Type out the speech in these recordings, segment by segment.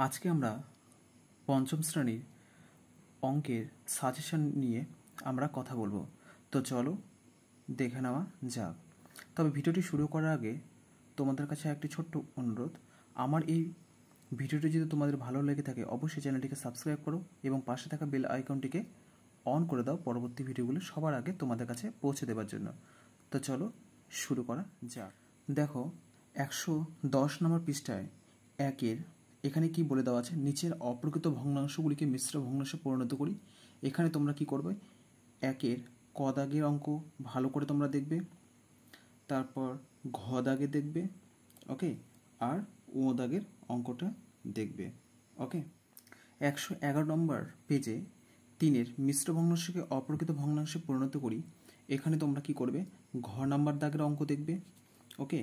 আজকে আমরা পঞ্চম শ্রেণীর অঙ্কের সাজেশন নিয়ে আমরা কথা বলবো। তো চলো দেখে নেওয়া যাক। তবে ভিডিওটি শুরু করার আগে তোমাদের কাছে একটি ছোট্ট অনুরোধ, আমার এই ভিডিওটি যদি তোমাদের ভালো লেগে থাকে অবশ্যই চ্যানেলটিকে সাবস্ক্রাইব করো এবং পাশে থাকা বেল আইকনটিকে অন করে দাও পরবর্তী ভিডিওগুলো সবার আগে তোমাদের কাছে পৌঁছে দেওয়ার জন্য। তো চলো শুরু করা যাক। দেখো 110 নম্বর পৃষ্ঠায় একের এখানে কি বলে দেওয়া আছে, নিচের অপ্রকৃত ভগ্নাংশগুলিকে মিশ্র ভগ্নাংশে পরিণত করি। এখানে তোমরা কি করবে, একের ক দাগের অঙ্ক ভালো করে তোমরা দেখবে, তারপর ঘ দাগে দেখবে, ওকে, আর ও দাগের অঙ্কটা দেখবে, ওকে। 111 নম্বর পেজে তিনের মিশ্র ভগ্নাংশকে অপ্রকৃত ভগ্নাংশে পরিণত করি। এখানে তোমরা কি করবে, ঘ নাম্বার দাগের অঙ্ক দেখবে, ওকে,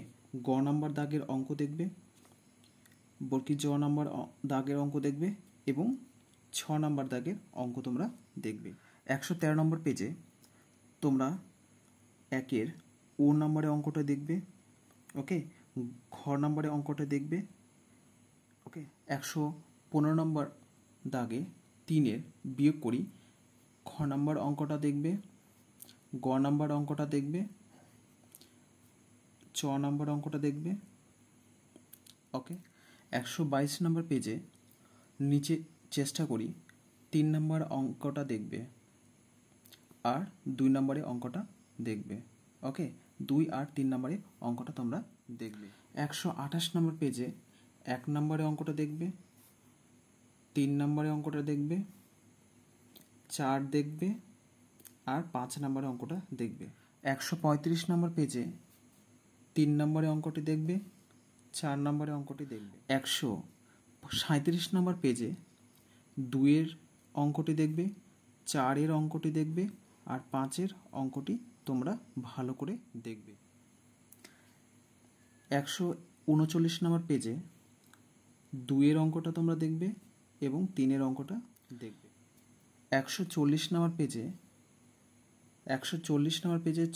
গ নাম্বার দাগের অঙ্ক দেখবে, বর্কি জ নাম্বার দাগের অঙ্ক দেখবে এবং 6 নাম্বার দাগের অঙ্ক তোমরা দেখবে। 113 নম্বর পেজে তোমরা একের ও নাম্বারের অঙ্কটা দেখবে, ওকে, ঘ নাম্বারের অঙ্কটা দেখবে, ওকে। 115 নম্বর দাগে তিনের বিয়োগ করি, খ নাম্বার অঙ্কটা দেখবে, গ নাম্বার অঙ্কটা দেখবে, চ নাম্বার অঙ্কটা দেখবে, ওকে। 122 নম্বর পেজে নিচে চেষ্টা করি 3 নম্বর অঙ্কটা দেখবে আর 2 নম্বরে অঙ্কটা দেখবে, ওকে। 2 আর 3 নম্বরে অঙ্কটা তোমরা দেখবে। 128 নম্বর পেজে 1 নম্বরে অঙ্কটা দেখবে, 3 নম্বরে অঙ্কটা দেখবে, 4 দেখবে আর 5 নম্বরে অঙ্কটা দেখবে। 135 নম্বর পেজে 3 নম্বরে অঙ্কটি দেখবে, 4 নম্বরে অঙ্কটি দেখবে। 137 নম্বর পেজে 2-এর অঙ্কটি দেখবে, 4-এর অঙ্কটি দেখবে আর 5-এর অঙ্কটি তোমরা ভালো করে দেখবে। 139 নম্বর পেজে 2-এর অঙ্কটা তোমরা দেখবে এবং 3-এর অঙ্কটা দেখবে। 140 নম্বর পেজে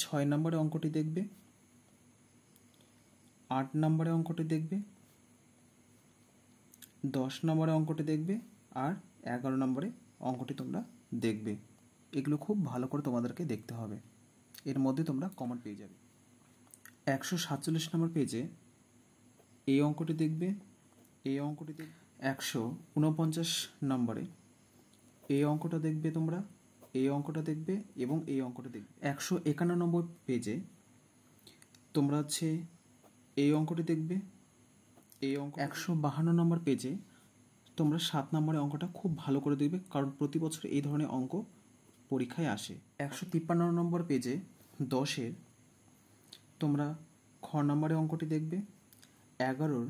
6 নম্বরে অঙ্কটি দেখবে, 8 নম্বরে অঙ্কটি দেখবে, 10 নম্বরে অঙ্কটি দেখবে আর 11 নম্বরে অঙ্কটি তোমরা দেখবে। এগুলো খুব ভালো করে তোমাদেরকে দেখতে হবে, এর মধ্যে তোমরা কমন পেয়ে যাবে। 147 নম্বর পেজে এই অঙ্কটি দেখবে, এই অঙ্কটি দেখবে। 149 নম্বরে এই অঙ্কটা দেখবে তোমরা, এই অঙ্কটা দেখবে এবং এই অঙ্কটা দেখবে। 191 পেজে তোমরা হচ্ছে এই অঙ্কটি দেখবে, এই অঙ্ক। 152 নম্বর পেজে তোমরা 7 নম্বরের অঙ্কটা খুব ভালো করে দেখবে, কারণ প্রতি বছর এই ধরনের অঙ্ক পরীক্ষায় আসে। 153 নম্বর পেজে 10-এর তোমরা খ নম্বরের অঙ্কটি দেখবে, 11-র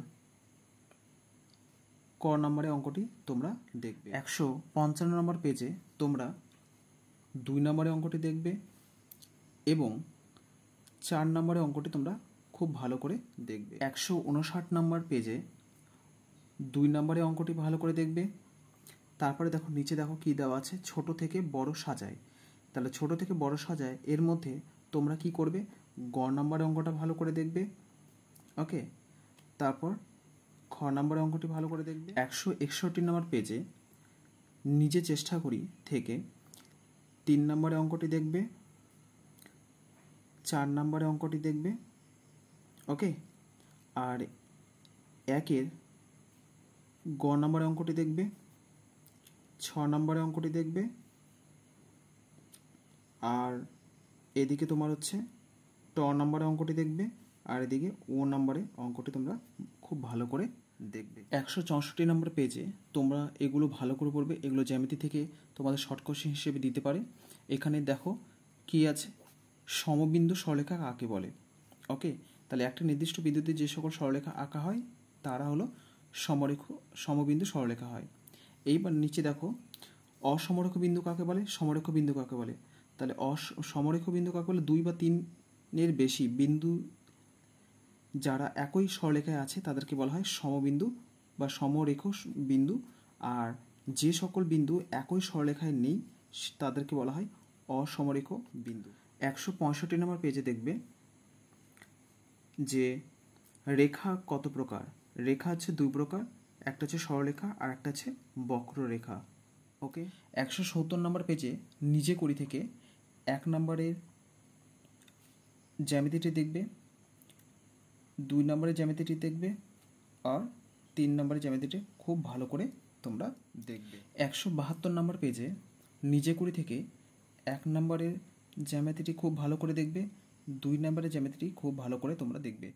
ক নম্বরের অঙ্কটি তোমরা দেখবে। 155 নম্বর পেজে তোমরা 2 নম্বরের অঙ্কটি দেখবে এবং 4 নম্বরের অঙ্কটি তোমরা খুব ভালো করে দেখবে। 159 নম্বর পেজে 2 নম্বরের অঙ্কটি ভালো করে দেখবে। তারপরে দেখো নিচে দেখো কি দেওয়া আছে, ছোট থেকে বড় সাজায়। তাহলে ছোট থেকে বড় সাজায়, এর মধ্যে তোমরা কি করবে, গ নম্বরের অঙ্কটা ভালো করে দেখবে, ওকে। তারপর খ নম্বরের অঙ্কটি ভালো করে দেখবে। 161 নম্বর পেজে নিজে চেষ্টা করি থেকে 3 নম্বরের অঙ্কটি দেখবে, 4 নম্বরের অঙ্কটি দেখবে, ওকে। আর 1-এর গ নম্বরের অঙ্কটি দেখবে, 6 নম্বরের অঙ্কটি দেখবে আর এদিকে তোমার হচ্ছে ট নম্বরের অঙ্কটি দেখবে আর এদিকে ও নম্বরে অঙ্কটি তোমরা খুব ভালো করে দেখবে। 164 নম্বর পেজে তোমরা এগুলো ভালো করে পড়বে, এগুলো জ্যামিতি থেকে তোমাদের শর্ট কোশ্চেন হিসেবে দিতে পারে। এখানে দেখো কি আছে, সমবিন্দু সরলরেখা কাকে বলে, ওকে। তাহলে একটা নির্দিষ্ট বিন্দুতে যে সকল সরলরেখা আঁকা হয় তারা হলো সমবিন্দু সরলরেখা হয়। এইবার নিচে দেখো অসমরেখ বিন্দু কাকে বলে, সমরেখ বিন্দু কাকে বলে। তাহলে সমরেখ বিন্দু কাকে বলে, 2 বা 3-এর বেশি বিন্দু যারা একই সরলরেখায় আছে তাদেরকে বলা হয় সমবিন্দু বা সমরেখ বিন্দু, আর যে সকল বিন্দু একই সরলরেখায় নেই তাদেরকে বলা হয় অসমরেখ বিন্দু। 165 নম্বর পেজে দেখবে যে রেখা কত প্রকার। রেখা হচ্ছে 2 প্রকার, একটা হচ্ছে সরলরেখা আর একটা হচ্ছে বক্ররেখা। ওকে, 170 নম্বর পেজে নিজে করি থেকে 1 নম্বরের জ্যামিতিটি দেখবে, 2 নম্বরের জ্যামিতিটি দেখবে আর 3 নম্বরের জ্যামিতিটি খুব ভালো করে তোমরা দেখবে। 172 নম্বর পেজে নিজে করি থেকে 1 নম্বরের জ্যামিতিটি খুব ভালো করে দেখবে, 2 নম্বরের জ্যামিতিটি খুব ভালো করে তোমরা দেখবে।